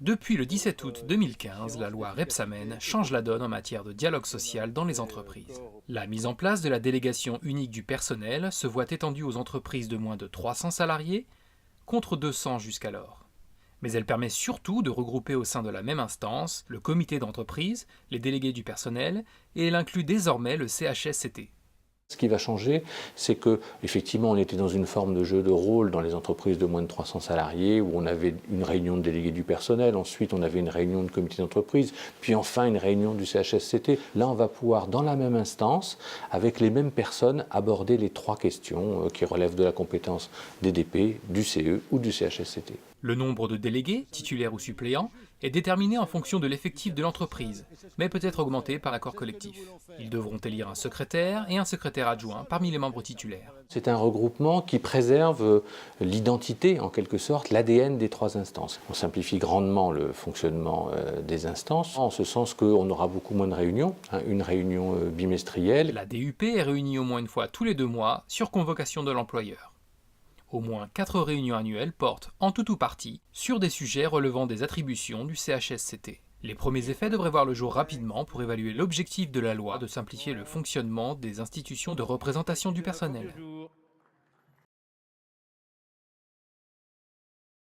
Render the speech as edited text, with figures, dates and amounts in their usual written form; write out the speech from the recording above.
Depuis le 17 août 2015, la loi Rebsamen change la donne en matière de dialogue social dans les entreprises. La mise en place de la délégation unique du personnel se voit étendue aux entreprises de moins de 300 salariés, contre 200 jusqu'alors. Mais elle permet surtout de regrouper au sein de la même instance le comité d'entreprise, les délégués du personnel, et elle inclut désormais le CHSCT. Ce qui va changer, c'est que effectivement, on était dans une forme de jeu de rôle dans les entreprises de moins de 300 salariés, où on avait une réunion de délégués du personnel, ensuite on avait une réunion de comité d'entreprise, puis enfin une réunion du CHSCT. Là, on va pouvoir, dans la même instance, avec les mêmes personnes, aborder les trois questions qui relèvent de la compétence des DP, du CE ou du CHSCT. Le nombre de délégués, titulaires ou suppléants, est déterminé en fonction de l'effectif de l'entreprise, mais peut être augmenté par accord collectif. Ils devront élire un secrétaire et un secrétaire adjoint parmi les membres titulaires. C'est un regroupement qui préserve l'identité, en quelque sorte, l'ADN des trois instances. On simplifie grandement le fonctionnement des instances, en ce sens qu'on aura beaucoup moins de réunions, une réunion bimestrielle. La DUP est réunie au moins une fois tous les 2 mois sur convocation de l'employeur. Au moins 4 réunions annuelles portent, en tout ou partie, sur des sujets relevant des attributions du CHSCT. Les premiers effets devraient voir le jour rapidement pour évaluer l'objectif de la loi de simplifier le fonctionnement des institutions de représentation du personnel.